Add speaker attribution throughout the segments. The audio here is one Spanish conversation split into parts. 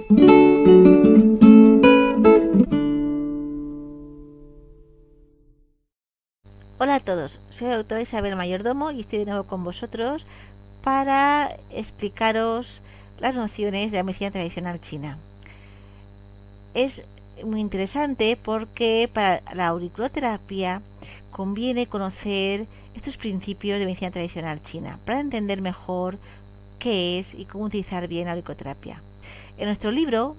Speaker 1: Hola a todos, soy la doctora Isabel Mayordomo y estoy de nuevo con vosotros para explicaros las nociones de la medicina tradicional china. Es muy interesante porque para la auriculoterapia conviene conocer estos principios de medicina tradicional china para entender mejor qué es y cómo utilizar bien la auriculoterapia. En nuestro libro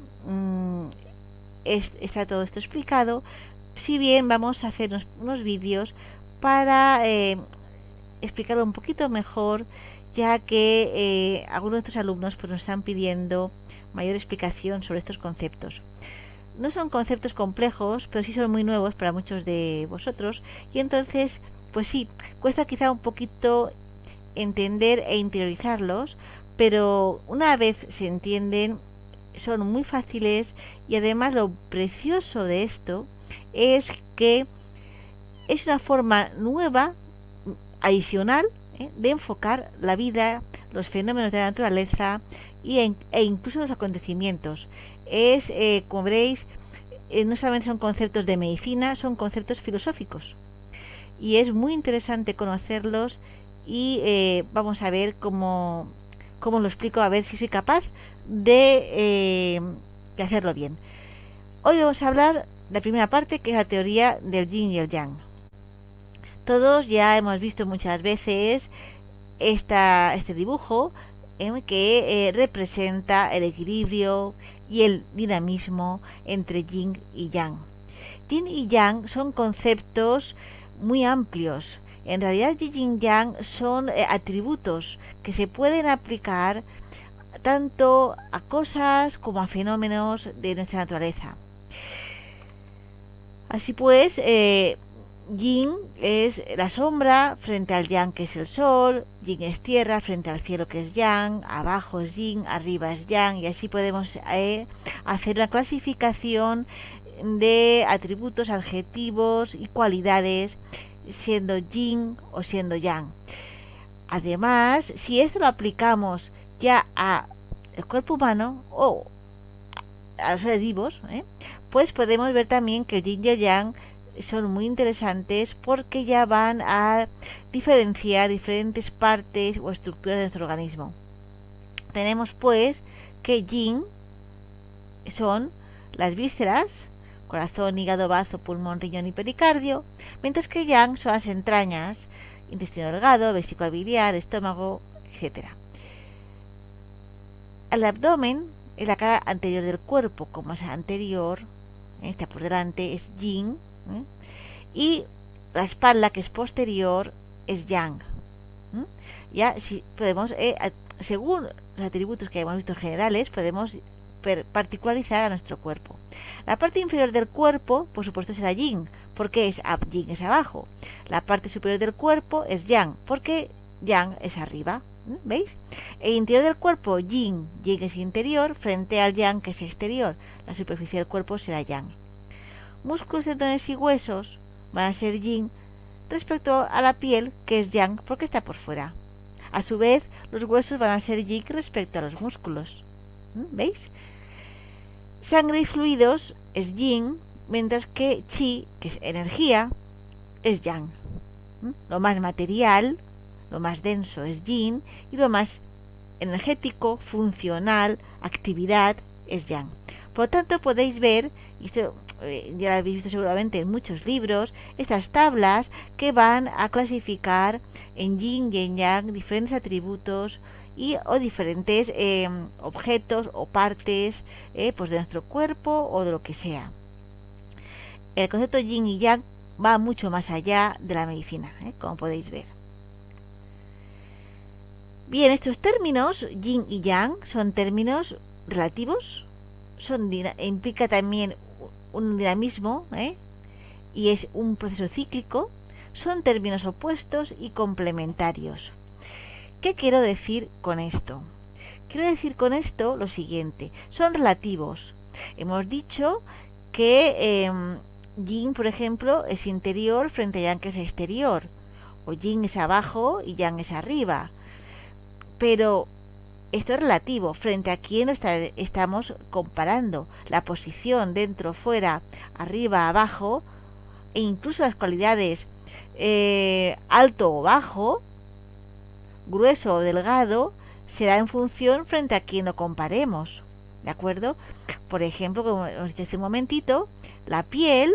Speaker 1: está todo esto explicado, si bien vamos a hacer unos vídeos para explicarlo un poquito mejor, ya que algunos de nuestros alumnos pues, nos están pidiendo mayor explicación sobre estos conceptos. No son conceptos complejos, pero sí son muy nuevos para muchos de vosotros, y entonces, pues sí, cuesta quizá un poquito entender e interiorizarlos, pero una vez se entienden, son muy fáciles, y además lo precioso de esto es que es una forma nueva, adicional, de enfocar la vida, los fenómenos de la naturaleza e incluso los acontecimientos. Como veréis, no solamente son conceptos de medicina, son conceptos filosóficos. Y es muy interesante conocerlos y vamos a ver cómo lo explico, a ver si soy capaz de hacerlo bien. Hoy vamos a hablar de la primera parte, que es la teoría del yin y el yang. Todos ya hemos visto muchas veces este dibujo que representa el equilibrio y el dinamismo entre yin y yang. Yin y yang son conceptos muy amplios. En realidad, yin y yang son atributos que se pueden aplicar tanto a cosas como a fenómenos de nuestra naturaleza. Así pues, yin es la sombra frente al yang, que es el sol. Yin es tierra frente al cielo, que es yang. Abajo es yin, arriba es yang. Y así podemos hacer una clasificación de atributos, adjetivos y cualidades, siendo yin o siendo yang. Además, si esto lo aplicamos ya al cuerpo humano o a los seres vivos, pues podemos ver también que el yin y el yang son muy interesantes porque ya van a diferenciar diferentes partes o estructuras de nuestro organismo. Tenemos pues que yin son las vísceras, corazón, hígado, bazo, pulmón, riñón y pericardio, mientras que yang son las entrañas, intestino delgado, vesícula biliar, estómago, etc. El abdomen es la cara anterior del cuerpo, como es anterior, está por delante, es yin, y la espalda, que es posterior, es yang. Ya si podemos, según los atributos que hemos visto generales, podemos particularizar a nuestro cuerpo. La parte inferior del cuerpo, por supuesto, será yin, porque yin es abajo. La parte superior del cuerpo es yang, porque yang es arriba. ¿Veis? El interior del cuerpo, yin es interior, frente al yang, que es exterior. La superficie del cuerpo será yang. Músculos, tendones y huesos van a ser yin respecto a la piel, que es yang, porque está por fuera. A su vez, los huesos van a ser yin respecto a los músculos. ¿Veis? Sangre y fluidos es yin, mientras que chi, que es energía, es yang. Lo más material, lo más denso es yin, y lo más energético, funcional, actividad es yang. Por lo tanto, podéis ver, y esto ya lo habéis visto seguramente en muchos libros, estas tablas que van a clasificar en yin y en yang diferentes atributos o diferentes objetos o partes pues de nuestro cuerpo o de lo que sea. El concepto yin y yang va mucho más allá de la medicina, como podéis ver. Bien, estos términos, yin y yang, son términos relativos, implica también un dinamismo, y es un proceso cíclico. Son términos opuestos y complementarios. ¿Qué quiero decir con esto? Quiero decir con esto lo siguiente: son relativos. Hemos dicho que yin, por ejemplo, es interior frente a yang, que es exterior, o yin es abajo y yang es arriba. Pero esto es relativo, frente a quién estamos comparando. La posición dentro, fuera, arriba, abajo, e incluso las cualidades alto o bajo, grueso o delgado, será en función frente a quién lo comparemos. ¿De acuerdo? Por ejemplo, como hemos dicho hace un momentito, la piel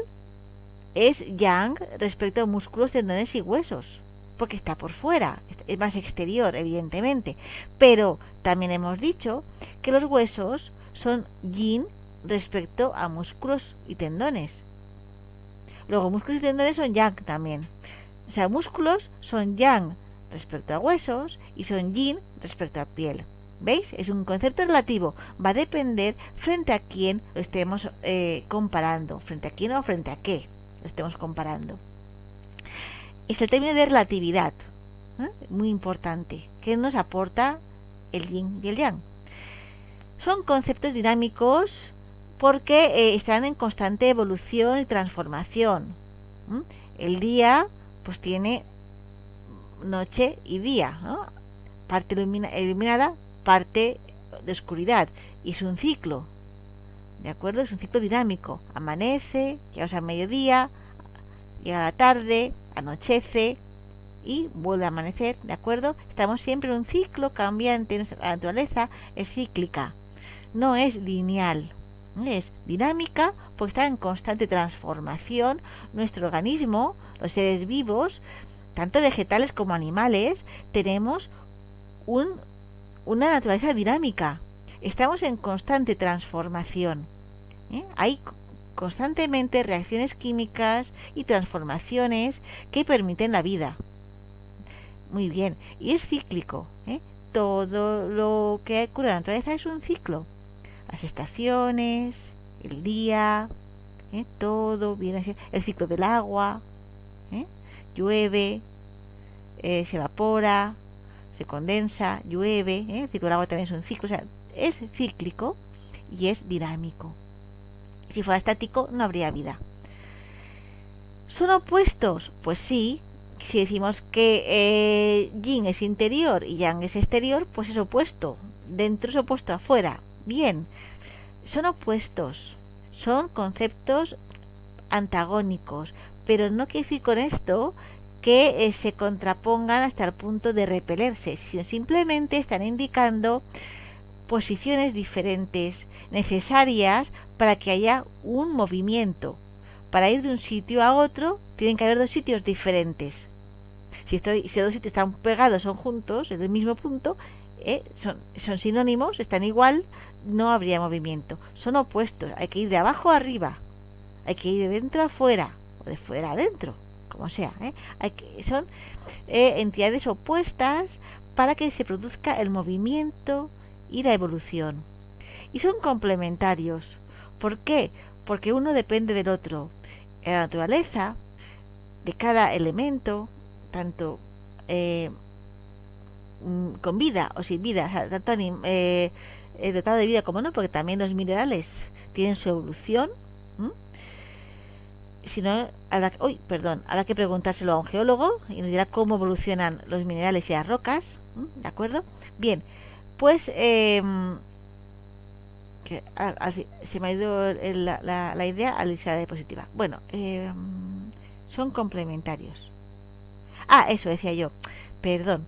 Speaker 1: es yang respecto a músculos, tendones y huesos, porque está por fuera, es más exterior, evidentemente. Pero también hemos dicho que los huesos son yin respecto a músculos y tendones. Luego, músculos y tendones son yang también. O sea, músculos son yang respecto a huesos y son yin respecto a piel. ¿Veis? Es un concepto relativo. Va a depender frente a quién lo estemos comparando. Frente a quién o frente a qué lo estemos comparando. Es el término de relatividad. Muy importante. Que nos aporta el yin y el yang. Son conceptos dinámicos porque están en constante evolución y transformación. El día pues tiene noche y día, ¿no? Parte iluminada, parte de oscuridad, y es un ciclo, ¿de acuerdo? Es un ciclo dinámico. Amanece, llegamos al mediodía, llega la tarde, anochece y vuelve a amanecer, ¿de acuerdo? Estamos siempre en un ciclo cambiante. Nuestra naturaleza es cíclica, no es lineal, es dinámica porque está en constante transformación. Nuestro organismo, los seres vivos, tanto vegetales como animales, tenemos una naturaleza dinámica. Estamos en constante transformación. Hay constantemente reacciones químicas y transformaciones que permiten la vida. Muy bien, y es cíclico. Todo lo que ocurre en la naturaleza es un ciclo. Las estaciones, el día, todo viene así. El ciclo del agua, llueve, se evapora, se condensa, llueve, el ciclo del agua también es un ciclo. O sea, es cíclico y es dinámico. Si fuera estático no habría vida. ¿Son opuestos? Pues sí. Si decimos que yin es interior y yang es exterior, pues es opuesto. Dentro es opuesto a afuera. Bien, son opuestos. Son conceptos antagónicos. Pero no quiere decir con esto que se contrapongan hasta el punto de repelerse, sino simplemente están indicando posiciones diferentes necesarias para que haya un movimiento. Para ir de un sitio a otro tienen que haber dos sitios diferentes. Si los dos sitios están pegados, son juntos, en el mismo punto, son sinónimos, están igual, no habría movimiento. Son opuestos, hay que ir de abajo a arriba, hay que ir de dentro a fuera, o de fuera a adentro, como sea. Son entidades opuestas para que se produzca el movimiento y la evolución. Y son complementarios. ¿Por qué? Porque uno depende del otro. En la naturaleza, de cada elemento, tanto con vida o sin vida, o sea, tanto dotado de vida como no, porque también los minerales tienen su evolución. Si no, habrá que preguntárselo a un geólogo y nos dirá cómo evolucionan los minerales y las rocas. ¿De acuerdo? Bien, pues se me ha ido la idea a la diapositiva. Bueno, son complementarios. Eso decía yo, perdón,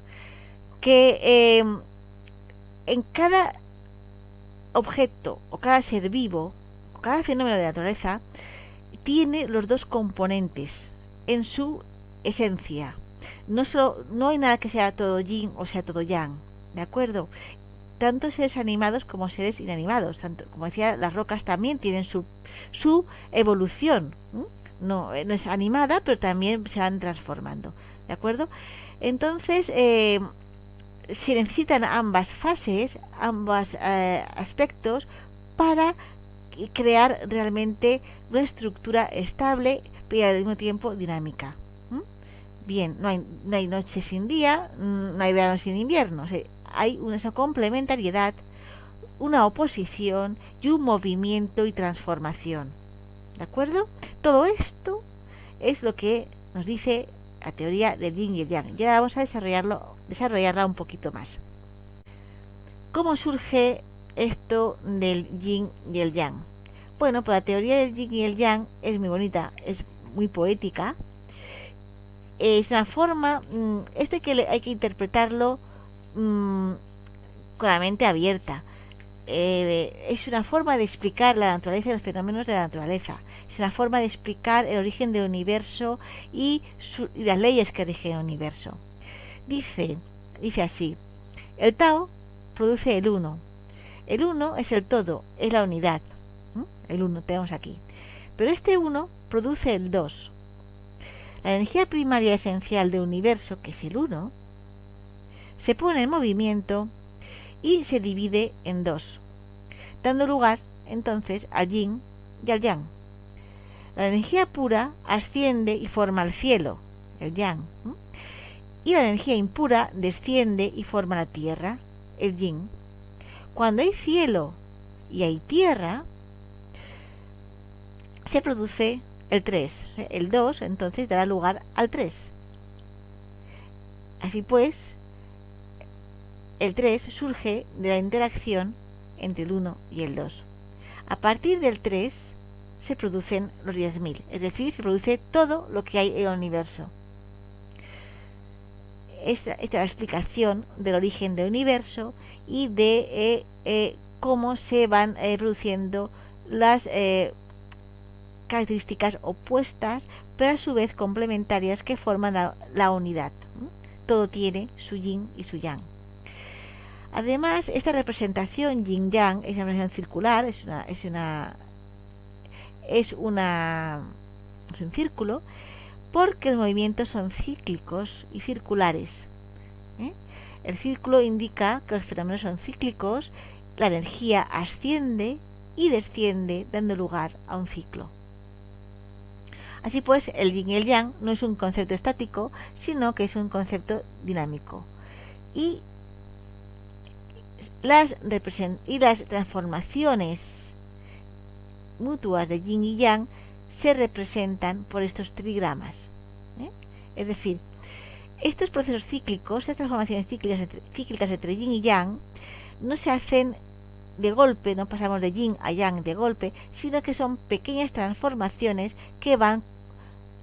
Speaker 1: que en cada objeto o cada ser vivo o cada fenómeno de la naturaleza tiene los dos componentes en su esencia. No hay nada que sea todo yin o sea todo yang, ¿de acuerdo? Tanto seres animados como seres inanimados. Tanto, como decía, las rocas también tienen su evolución. No es animada, pero también se van transformando. ¿De acuerdo? Entonces, se necesitan ambas fases, ambos aspectos para crear realmente una estructura estable, pero al mismo tiempo dinámica. Bien, no hay noche sin día, no hay verano sin invierno. O sea, hay una complementariedad, una oposición y un movimiento y transformación. ¿De acuerdo? Todo esto es lo que nos dice la teoría del yin y el yang. Ya vamos a desarrollarla un poquito más. ¿Cómo surge esto del yin y el yang? Bueno, pues la teoría del yin y el yang es muy bonita, es muy poética. Es una forma, esto hay que interpretarlo mm, con la mente abierta. Es una forma de explicar la naturaleza y los fenómenos de la naturaleza. Es una forma de explicar el origen del universo y las leyes que rigen el universo. Dice así, el Tao produce el uno. El uno es el todo, es la unidad. El uno tenemos aquí. Pero este uno produce el dos. La energía primaria esencial del universo, que es el uno, se pone en movimiento y se divide en dos, dando lugar entonces al yin y al yang. La energía pura asciende y forma el cielo, el yang, y la energía impura desciende y forma la tierra, el yin. Cuando hay cielo y hay tierra, se produce el 3. El 2 entonces dará lugar al 3. Así pues, el 3 surge de la interacción entre el 1 y el 2. A partir del 3 se producen los 10.000, es decir, se produce todo lo que hay en el universo. Esta es la explicación del origen del universo y de cómo se van produciendo las características opuestas, pero a su vez complementarias, que forman la unidad. Todo tiene su yin y su yang. Además, esta representación yin-yang es una representación circular, es un círculo, porque los movimientos son cíclicos y circulares. El círculo indica que los fenómenos son cíclicos, la energía asciende y desciende, dando lugar a un ciclo. Así pues, el yin y el yang no es un concepto estático, sino que es un concepto dinámico. Y las transformaciones mutuas de yin y yang se representan por estos trigramas. Es decir, estos procesos cíclicos, estas transformaciones cíclicas entre yin y yang, no se hacen de golpe, no pasamos de yin a yang de golpe, sino que son pequeñas transformaciones que van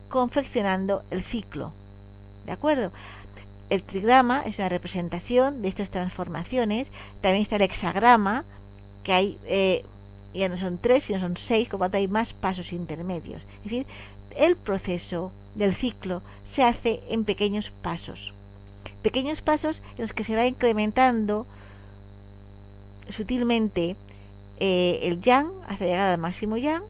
Speaker 1: confeccionando el ciclo. ¿De acuerdo? El trigrama es una representación de estas transformaciones. También está el hexagrama, que hay, ya no son 3, sino son 6, por lo tanto hay más pasos intermedios. Es decir, el proceso del ciclo se hace en pequeños pasos en los que se va incrementando sutilmente el yang hasta llegar al máximo yang,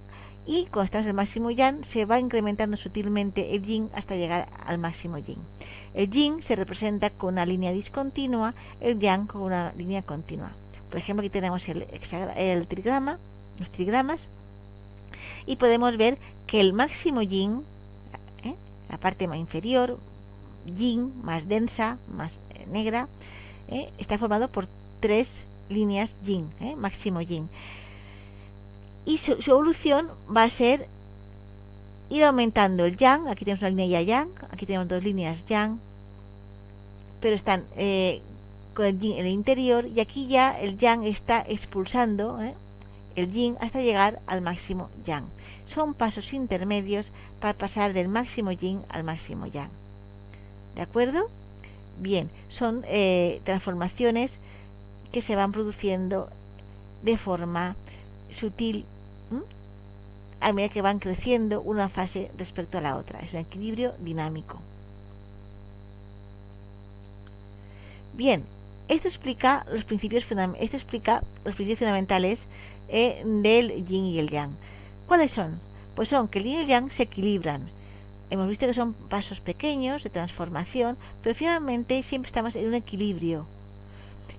Speaker 1: y cuando estamos en el máximo yang se va incrementando sutilmente el yin hasta llegar al máximo yin. El yin se representa con una línea discontinua, el yang con una línea continua. Por ejemplo, aquí tenemos el trigrama, los trigramas, y podemos ver que el máximo yin, la parte más inferior, yin, más densa, más negra, está formado por 3 líneas yin, máximo yin. Y su evolución va a ser ir aumentando el yang. Aquí tenemos una línea yang, aquí tenemos 2 líneas yang, pero están con el yin en el interior, y aquí ya el yang está expulsando el yin hasta llegar al máximo yang. Son pasos intermedios para pasar del máximo yin al máximo yang. ¿De acuerdo? Bien, son transformaciones que se van produciendo de forma sutil a medida que van creciendo una fase respecto a la otra. Es un equilibrio dinámico. Bien, esto explica los principios fundamentales del yin y el yang. ¿Cuáles son? Pues son que el yin y el yang se equilibran. Hemos visto que son pasos pequeños de transformación, pero finalmente siempre estamos en un equilibrio.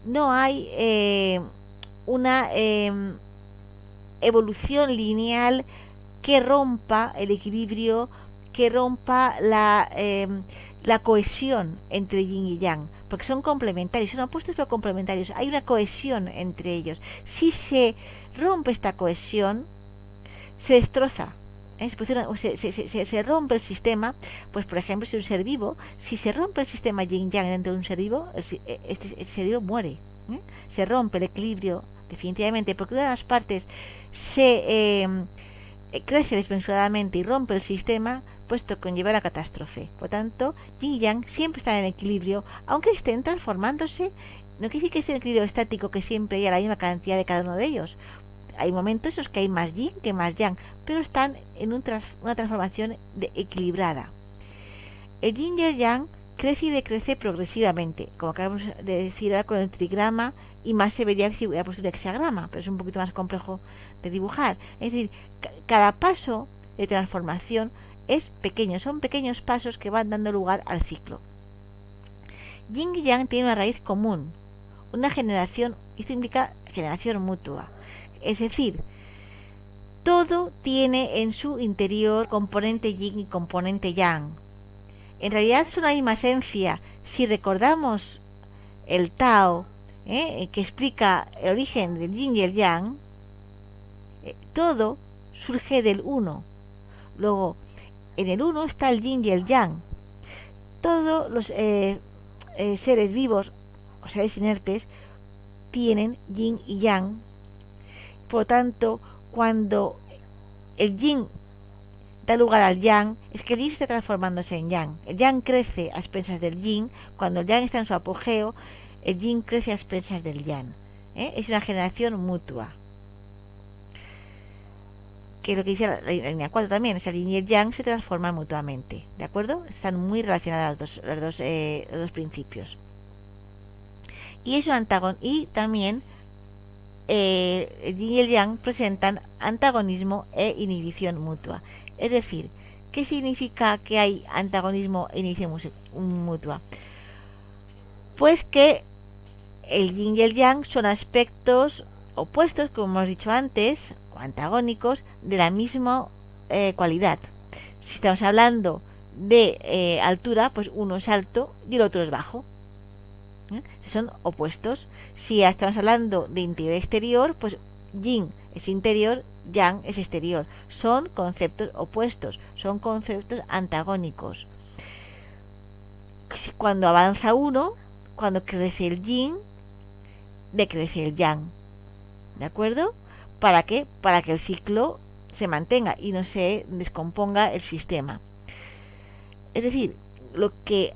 Speaker 1: No hay una evolución lineal que rompa el equilibrio, que rompa la cohesión entre yin y yang, porque son complementarios, son opuestos pero complementarios. Hay una cohesión entre ellos. Si se rompe esta cohesión, se destroza. Se rompe el sistema. Pues por ejemplo, si un ser vivo, si se rompe el sistema yin yang dentro de un ser vivo, este ser vivo muere. Se rompe el equilibrio definitivamente porque una de las partes se crece desmesuradamente y rompe el sistema, puesto que conlleva la catástrofe. Por tanto, yin y yang siempre están en equilibrio, aunque estén transformándose. No quiere decir que esté en equilibrio estático, que siempre haya la misma cantidad de cada uno de ellos. Hay momentos en los que hay más yin que más yang, pero están en una transformación equilibrada. El yin y el yang crece y decrece progresivamente, como acabamos de decir ahora con el trigrama, y más se vería si hubiera puesto un hexagrama, pero es un poquito más complejo de dibujar. Es decir, cada paso de transformación es pequeño, son pequeños pasos que van dando lugar al ciclo. Yin y yang tienen una raíz común, una generación, esto implica generación mutua. Es decir, todo tiene en su interior componente yin y componente yang. En realidad son la misma esencia. Si recordamos el Tao, que explica el origen del yin y el yang, todo surge del uno. Luego, en el uno está el yin y el yang. Todos los seres vivos o seres inertes tienen yin y yang. Por tanto, cuando el yin da lugar al yang, es que el yin está transformándose en yang. El yang crece a expensas del yin. Cuando el yang está en su apogeo, el yin crece a expensas del yang. Es una generación mutua. Que es lo que dice la línea 4 también, es el yin y el yang se transforman mutuamente. ¿De acuerdo? Están muy relacionadas los dos principios. Y es un antagonismo. Y también el yin y el yang presentan antagonismo e inhibición mutua. Es decir, ¿qué significa que hay antagonismo e inhibición mutua? Pues que el yin y el yang son aspectos opuestos, como hemos dicho antes, o antagónicos, de la misma cualidad. Si estamos hablando de altura, pues uno es alto y el otro es bajo. Son opuestos. Si estamos hablando de interior-exterior, pues yin es interior, yang es exterior. Son conceptos opuestos, son conceptos antagónicos. Cuando avanza uno, cuando crece el yin, decrece el yang. ¿De acuerdo? ¿Para qué? Para que el ciclo se mantenga y no se descomponga el sistema. Es decir, lo que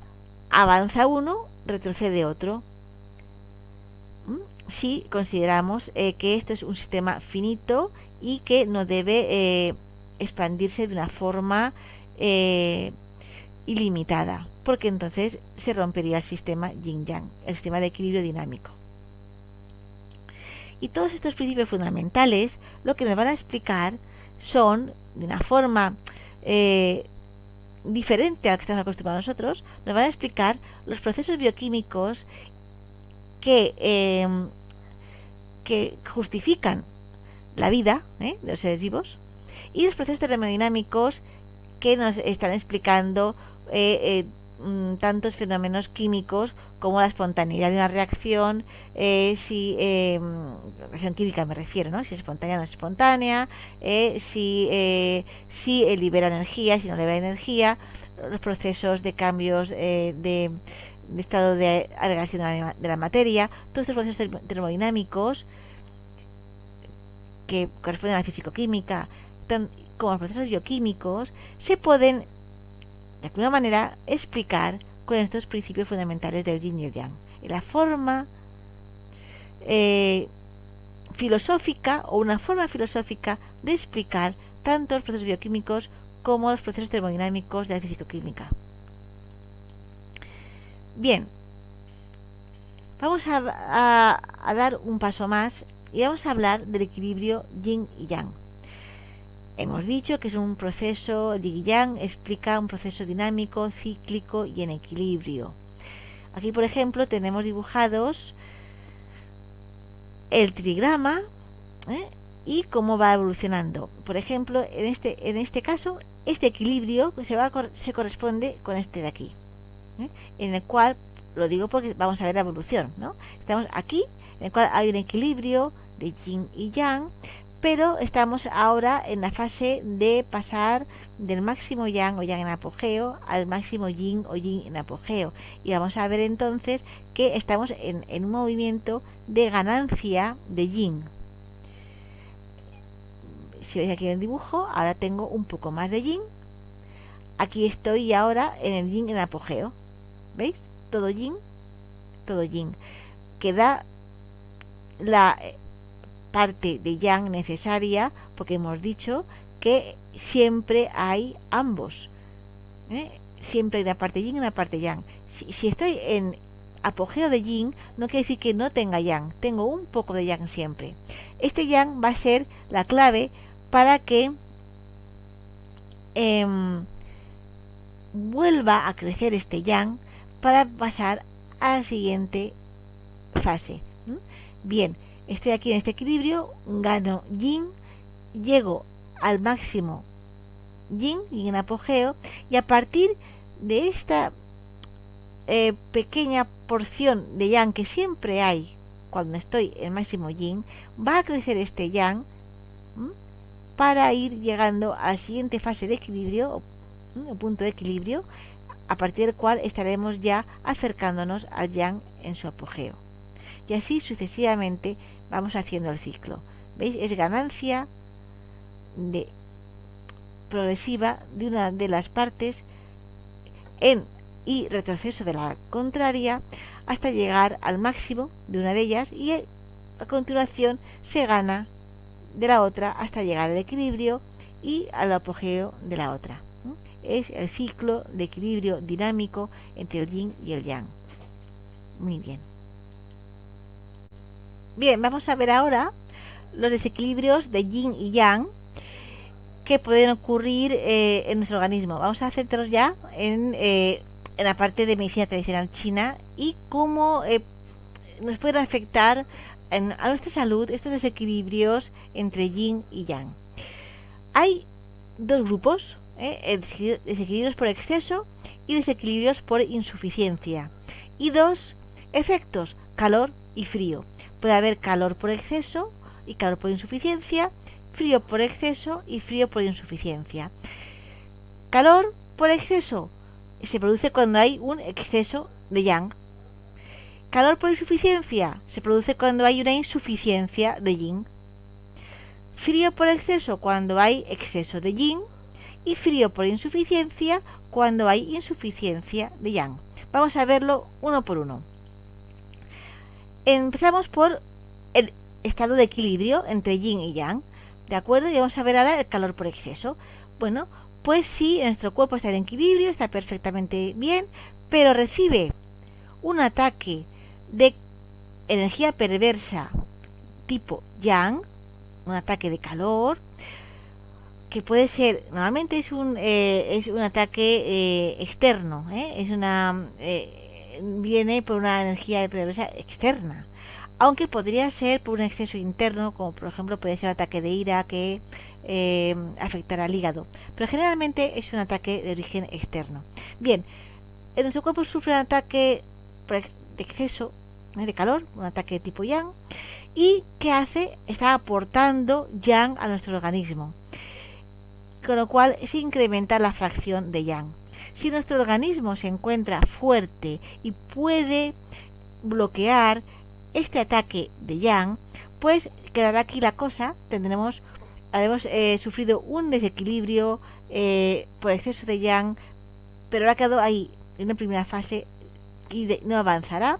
Speaker 1: avanza uno, retrocede otro. Si consideramos que esto es un sistema finito y que no debe expandirse de una forma ilimitada, porque entonces se rompería el sistema yin-yang, el sistema de equilibrio dinámico. Y todos estos principios fundamentales lo que nos van a explicar son, de una forma diferente a la que estamos acostumbrados nosotros, nos van a explicar los procesos bioquímicos que justifican la vida de los seres vivos, y los procesos termodinámicos que nos están explicando tantos fenómenos químicos como la espontaneidad de una reacción, reacción química me refiero, ¿no? Si es espontánea o no es espontánea, si libera energía, si no libera energía, los procesos de cambios de estado de agregación de la materia, todos estos procesos termodinámicos que corresponden a la fisicoquímica, como los procesos bioquímicos, se pueden de alguna manera explicar con estos principios fundamentales del yin y el yang. Y la forma filosófica o una forma filosófica de explicar tanto los procesos bioquímicos como los procesos termodinámicos de la fisicoquímica. Bien, vamos a dar un paso más y vamos a hablar del equilibrio yin y yang. Hemos dicho que es un proceso, el yin y yang explica un proceso dinámico, cíclico y en equilibrio. Aquí, por ejemplo, tenemos dibujados el trigrama y cómo va evolucionando. Por ejemplo, en este caso, este equilibrio se corresponde con este de aquí, en el cual, lo digo porque vamos a ver la evolución, ¿no? Estamos aquí, en el cual hay un equilibrio de yin y yang, pero estamos ahora en la fase de pasar del máximo yang o yang en apogeo al máximo yin o yin en apogeo, y vamos a ver entonces que estamos en un movimiento de ganancia de yin. Si veis aquí en el dibujo, ahora tengo un poco más de yin. Aquí estoy ahora en el yin en apogeo. ¿Veis? Todo yin, todo yin. Que da la parte de yang necesaria, porque hemos dicho que siempre hay ambos. Siempre hay una parte yin y una parte yang. Si estoy en apogeo de yin, no quiere decir que no tenga yang. Tengo un poco de yang siempre. Este yang va a ser la clave para que vuelva a crecer este yang para pasar a la siguiente fase. Bien, estoy aquí en este equilibrio, gano yin, llego al máximo yin y en apogeo, y a partir de esta pequeña porción de yang que siempre hay cuando estoy en máximo yin, va a crecer este yang para ir llegando a la siguiente fase de equilibrio, el punto de equilibrio, a partir del cual estaremos ya acercándonos al yang en su apogeo. Y así sucesivamente vamos haciendo el ciclo. ¿Veis? Es ganancia progresiva de una de las partes y retroceso de la contraria hasta llegar al máximo de una de ellas, y a continuación se gana de la otra hasta llegar al equilibrio y al apogeo de la otra. Es el ciclo de equilibrio dinámico entre el yin y el yang. Muy bien. Bien, vamos a ver ahora los desequilibrios de yin y yang que pueden ocurrir en nuestro organismo. Vamos a centrarnos ya en la parte de medicina tradicional china y cómo nos pueden afectar a nuestra salud estos desequilibrios entre yin y yang. Hay dos grupos, desequilibrios por exceso y desequilibrios por insuficiencia, y dos efectos, calor y frío. Puede haber calor por exceso y calor por insuficiencia, frío por exceso y frío por insuficiencia. Calor por exceso se produce cuando hay un exceso de yang. Calor por insuficiencia se produce cuando hay una insuficiencia de yin. Frío por exceso cuando hay exceso de yin, y frío por insuficiencia cuando hay insuficiencia de yang. Vamos a verlo uno por uno. Empezamos por el estado de equilibrio entre yin y yang, ¿de acuerdo? Y vamos a ver ahora el calor por exceso. Bueno, pues sí, nuestro cuerpo está en equilibrio, está perfectamente bien, pero recibe un ataque de energía perversa tipo yang, un ataque de calor, que puede ser, normalmente es un ataque externo, viene por una energía perversa externa, aunque podría ser por un exceso interno, como por ejemplo puede ser un ataque de ira que afectará al hígado, pero generalmente es un ataque de origen externo. Bien, en nuestro cuerpo sufre un ataque de exceso de calor, un ataque tipo yang, y ¿qué hace? Está aportando yang a nuestro organismo, con lo cual se incrementa la fracción de yang. Si nuestro organismo se encuentra fuerte y puede bloquear este ataque de yang, pues quedará aquí la cosa, habremos sufrido un desequilibrio por exceso de yang, pero ha quedado ahí en una primera fase y no avanzará.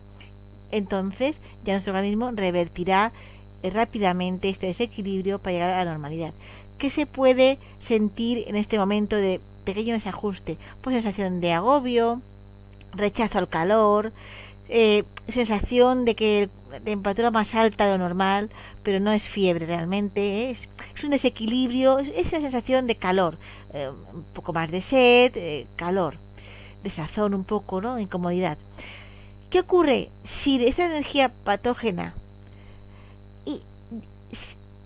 Speaker 1: Entonces ya nuestro organismo revertirá rápidamente este desequilibrio para llegar a la normalidad. ¿Qué se puede sentir en este momento de pequeño desajuste? Pues sensación de agobio, rechazo al calor, sensación de que la temperatura más alta de lo normal, pero no es fiebre realmente, es un desequilibrio, es una sensación de calor, un poco más de sed, calor, desazón un poco, ¿no? Incomodidad. ¿Qué ocurre si esta energía patógena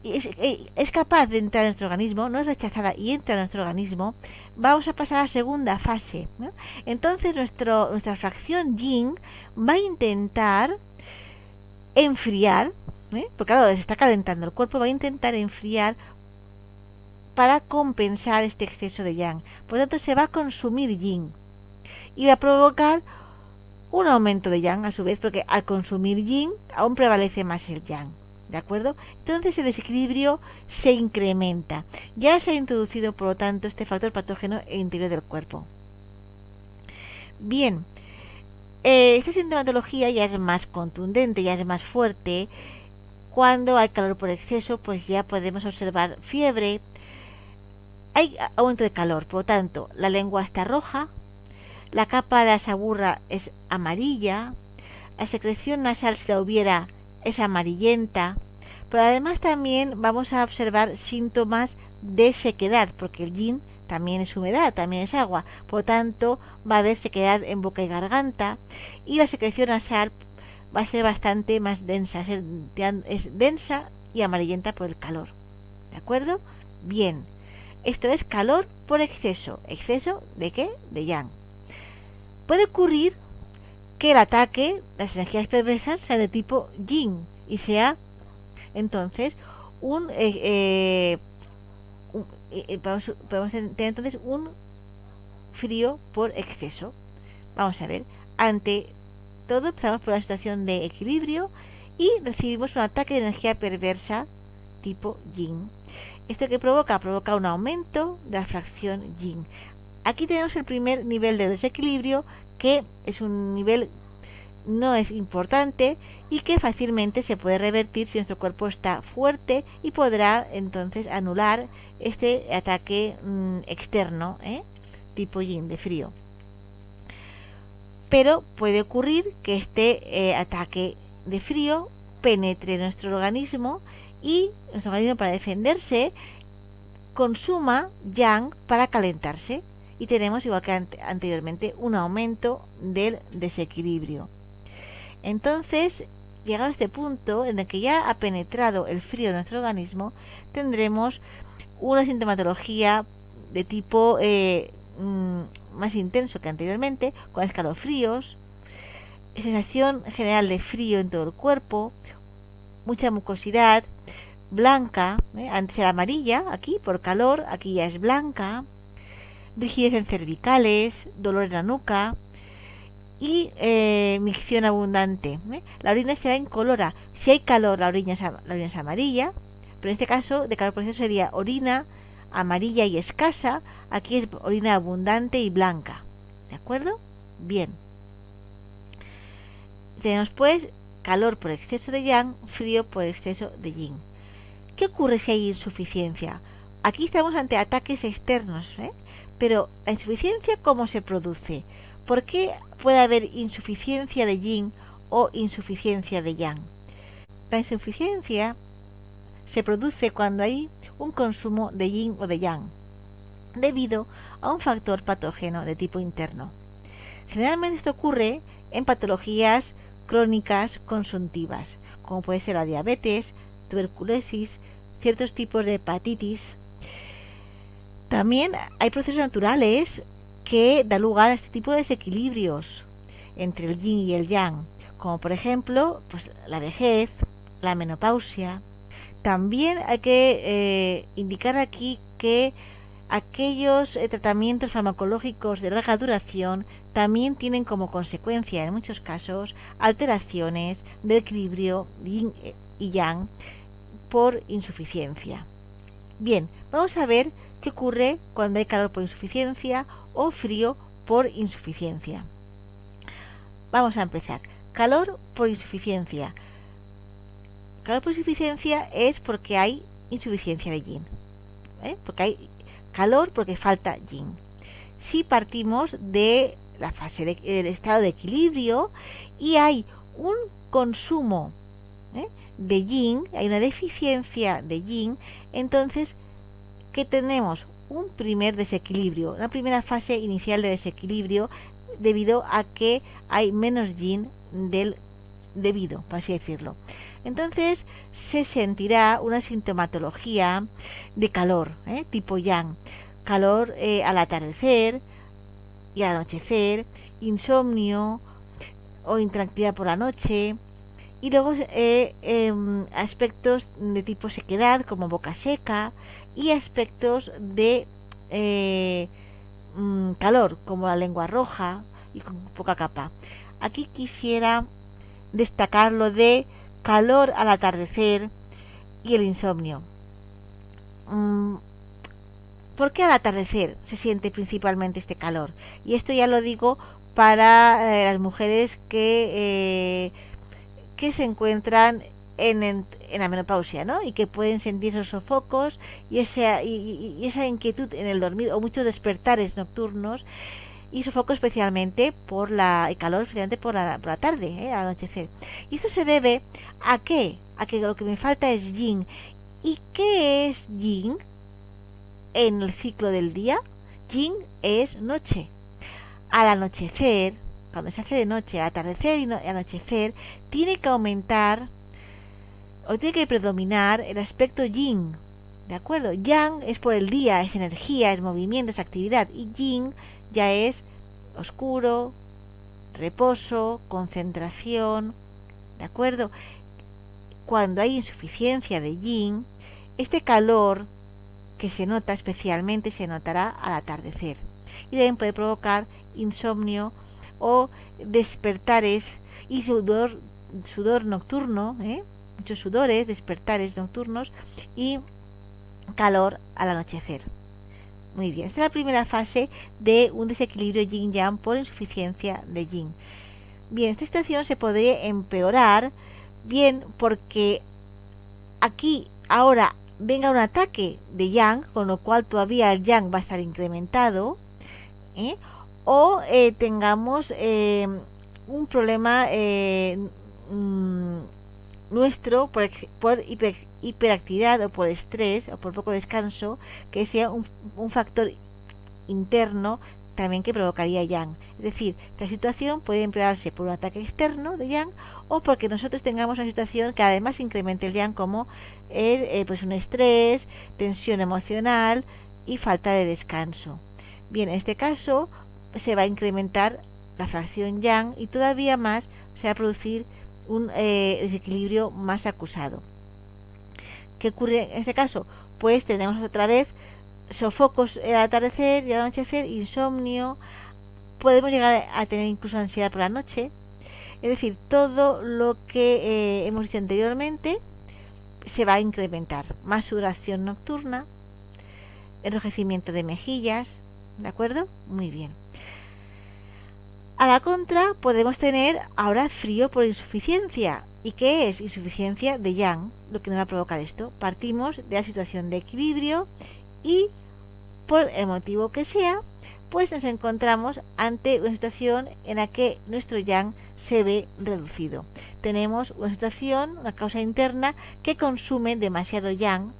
Speaker 1: es capaz de entrar en nuestro organismo, no es rechazada y entra en nuestro organismo? Vamos a pasar a la segunda fase, ¿no? Entonces nuestra fracción yin va a intentar enfriar, porque claro, se está calentando el cuerpo, va a intentar enfriar para compensar este exceso de yang. Por lo tanto, se va a consumir yin y va a provocar un aumento de yang a su vez, porque al consumir yin aún prevalece más el yang. ¿De acuerdo? Entonces el desequilibrio se incrementa. Ya se ha introducido, por lo tanto, este factor patógeno en el interior del cuerpo. Bien, esta sintomatología ya es más contundente, ya es más fuerte. Cuando hay calor por exceso, pues ya podemos observar fiebre. Hay aumento de calor, por lo tanto, la lengua está roja, la capa de asaburra es amarilla, la secreción nasal, si la hubiera, es amarillenta, pero además también vamos a observar síntomas de sequedad, porque el yin también es humedad, también es agua, por lo tanto va a haber sequedad en boca y garganta, y la secreción nasal va a ser bastante más densa, es densa y amarillenta por el calor. ¿De acuerdo? Bien, esto es calor por exceso. ¿Exceso de qué? De yang. Puede ocurrir que el ataque, las energías perversas, sea de tipo yin y sea entonces podemos tener entonces un frío por exceso. Vamos a ver, ante todo empezamos por una situación de equilibrio y recibimos un ataque de energía perversa tipo yin. ¿Esto qué provoca? Provoca un aumento de la fracción yin. Aquí tenemos el primer nivel de desequilibrio, que es un nivel no es importante y que fácilmente se puede revertir si nuestro cuerpo está fuerte y podrá entonces anular este ataque externo, tipo yin, de frío. Pero puede ocurrir que este ataque de frío penetre en nuestro organismo y nuestro organismo, para defenderse, consuma yang para calentarse, y tenemos, igual que anteriormente, un aumento del desequilibrio. Entonces, llegado a este punto en el que ya ha penetrado el frío en nuestro organismo, tendremos una sintomatología de tipo más intenso que anteriormente, con escalofríos, sensación general de frío en todo el cuerpo, mucha mucosidad, blanca, antes era amarilla, aquí por calor, aquí ya es blanca, rigidez en cervicales, dolor en la nuca y micción abundante. La orina será incolora. Si hay calor, la orina es amarilla, pero en este caso de calor por exceso sería orina amarilla y escasa. Aquí es orina abundante y blanca. ¿De acuerdo? Bien. Tenemos pues calor por exceso de yang, frío por exceso de yin. ¿Qué ocurre si hay insuficiencia? Aquí estamos ante ataques externos, pero la insuficiencia, ¿cómo se produce? ¿Por qué puede haber insuficiencia de yin o insuficiencia de yang? La insuficiencia se produce cuando hay un consumo de yin o de yang, debido a un factor patógeno de tipo interno. Generalmente esto ocurre en patologías crónicas consuntivas, como puede ser la diabetes, tuberculosis, ciertos tipos de hepatitis. También hay procesos naturales que dan lugar a este tipo de desequilibrios entre el yin y el yang, como por ejemplo pues la vejez, la menopausia. También hay que indicar aquí que aquellos tratamientos farmacológicos de larga duración también tienen como consecuencia en muchos casos alteraciones del equilibrio yin y yang por insuficiencia. Bien, vamos a ver qué ocurre cuando hay calor por insuficiencia o frío por insuficiencia. Vamos a empezar. Calor por insuficiencia. Calor por insuficiencia es porque hay insuficiencia de yin, porque hay calor porque falta yin. Si partimos de la fase del estado de equilibrio y hay un consumo de yin, hay una deficiencia de yin, entonces que tenemos un primer desequilibrio, una primera fase inicial de desequilibrio, debido a que hay menos yin del debido, por así decirlo. Entonces se sentirá una sintomatología de calor, tipo yang, calor al atardecer y al anochecer, insomnio o intranquilidad por la noche, y luego aspectos de tipo sequedad, como boca seca, y aspectos de calor, como la lengua roja y con poca capa. Aquí quisiera destacar lo de calor al atardecer y el insomnio. Mm, ¿Por qué al atardecer se siente principalmente este calor? Y esto ya lo digo para las mujeres que se encuentran en la menopausia, ¿no? Y que pueden sentir esos sofocos y esa inquietud en el dormir o muchos despertares nocturnos y sofoco especialmente el calor, especialmente por la tarde, al anochecer. Y esto se debe a qué? A que lo que me falta es yin. ¿Y qué es yin en el ciclo del día? Yin es noche. Al anochecer, cuando se hace de noche, atardecer y anochecer, tiene que aumentar o tiene que predominar el aspecto yin. ¿De acuerdo? Yang es por el día, es energía, es movimiento, es actividad. Y yin ya es oscuro, reposo, concentración. ¿De acuerdo? Cuando hay insuficiencia de yin, este calor que se nota especialmente se notará al atardecer. Y también puede provocar insomnio o despertares y sudor nocturno, muchos sudores, despertares nocturnos y calor al anochecer. Muy bien, esta es la primera fase de un desequilibrio yin-yang por insuficiencia de yin. Bien, esta situación se podría empeorar, bien, porque aquí ahora venga un ataque de yang, con lo cual todavía el yang va a estar incrementado, o tengamos un problema nuestro por hiperactividad o por estrés o por poco descanso, que sea un factor interno también que provocaría yang. Es decir, la situación puede empeorarse por un ataque externo de yang o porque nosotros tengamos una situación que además incremente el yang, como pues un estrés, tensión emocional y falta de descanso. Bien, en este caso se va a incrementar la fracción yang y todavía más se va a producir un desequilibrio más acusado. ¿Qué ocurre en este caso? Pues tenemos otra vez sofocos al atardecer y al anochecer, insomnio, podemos llegar a tener incluso ansiedad por la noche. Es decir, todo lo que hemos dicho anteriormente se va a incrementar. Más sudoración nocturna, enrojecimiento de mejillas, ¿de acuerdo? Muy bien. A la contra podemos tener ahora frío por insuficiencia. ¿Y qué es? Insuficiencia de yang, lo que nos va a provocar esto. Partimos de la situación de equilibrio y por el motivo que sea, pues nos encontramos ante una situación en la que nuestro yang se ve reducido. Tenemos una situación, una causa interna que consume demasiado yang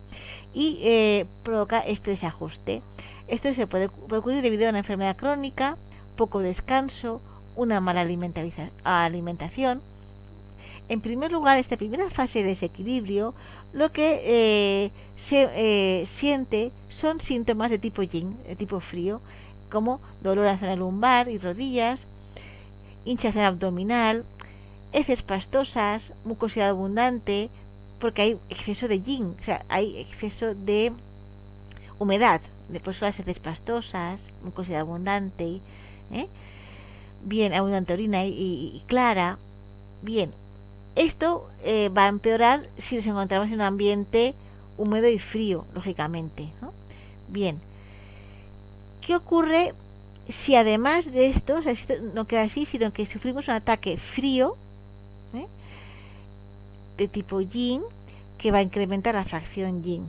Speaker 1: y provoca este desajuste. Esto se puede ocurrir debido a una enfermedad crónica, poco descanso, una mala alimentación. En primer lugar, esta primera fase de desequilibrio, lo que se siente son síntomas de tipo yin, de tipo frío, como dolor en la zona lumbar y rodillas, hinchazón abdominal, heces pastosas, mucosidad abundante, porque hay exceso de yin, o sea, hay exceso de humedad, después las heces pastosas, mucosidad abundante, bien, abundante orina y clara. Bien, esto va a empeorar si nos encontramos en un ambiente húmedo y frío, lógicamente, ¿no? Bien, ¿qué ocurre si además de esto, o sea, si esto no queda así, sino que sufrimos un ataque frío de tipo yin, que va a incrementar la fracción yin?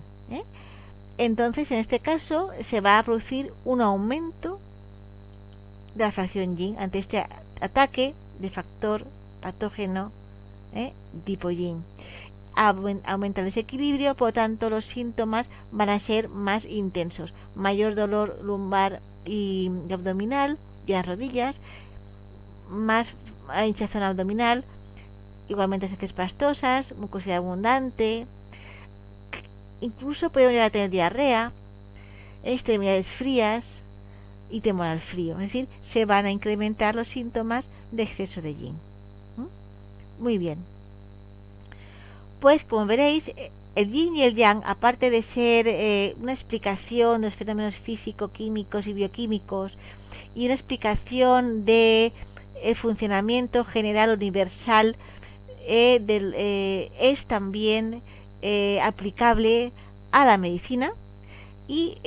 Speaker 1: Entonces, en este caso, se va a producir un aumento de la fracción yin ante este ataque de factor patógeno tipo yin. Aumenta el desequilibrio, por lo tanto los síntomas van a ser más intensos, mayor dolor lumbar y abdominal y en las rodillas, más hinchazón abdominal, igualmente heces pastosas, mucosidad abundante, incluso podemos llegar a tener diarrea, extremidades frías y temor al frío. Es decir, se van a incrementar los síntomas de exceso de yin. Muy bien. Pues como veréis, el yin y el yang, aparte de ser una explicación de los fenómenos físico-químicos y bioquímicos y una explicación de el funcionamiento general universal es también aplicable a la medicina, y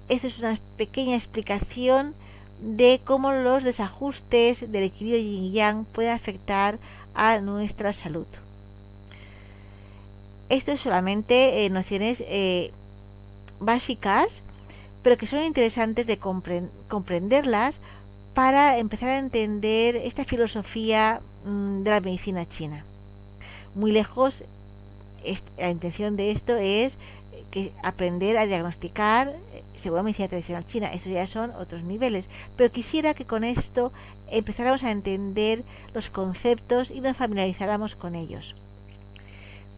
Speaker 1: esto es una pequeña explicación de cómo los desajustes del equilibrio yin y yang pueden afectar a nuestra salud. Esto es solamente nociones básicas, pero que son interesantes de comprenderlas para empezar a entender esta filosofía de la medicina china. Muy lejos, la intención de esto es que aprender a diagnosticar según la medicina tradicional china. Eso ya son otros niveles, pero quisiera que con esto empezáramos a entender los conceptos y nos familiarizáramos con ellos.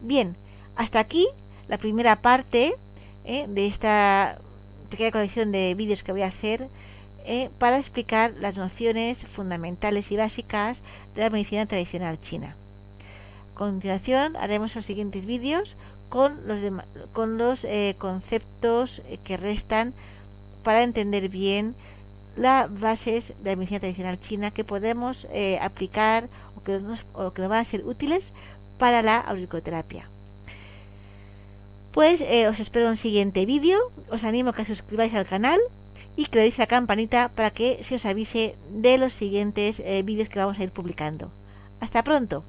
Speaker 1: Bien, hasta aquí la primera parte de esta pequeña colección de vídeos que voy a hacer para explicar las nociones fundamentales y básicas de la medicina tradicional china. A continuación haremos los siguientes vídeos con los conceptos que restan para entender bien las bases de la medicina tradicional china que podemos aplicar o que nos van a ser útiles para la auriculoterapia. Pues os espero en un siguiente vídeo. Os animo a que os suscribáis al canal y que le deis a la campanita para que se os avise de los siguientes vídeos que vamos a ir publicando. Hasta pronto.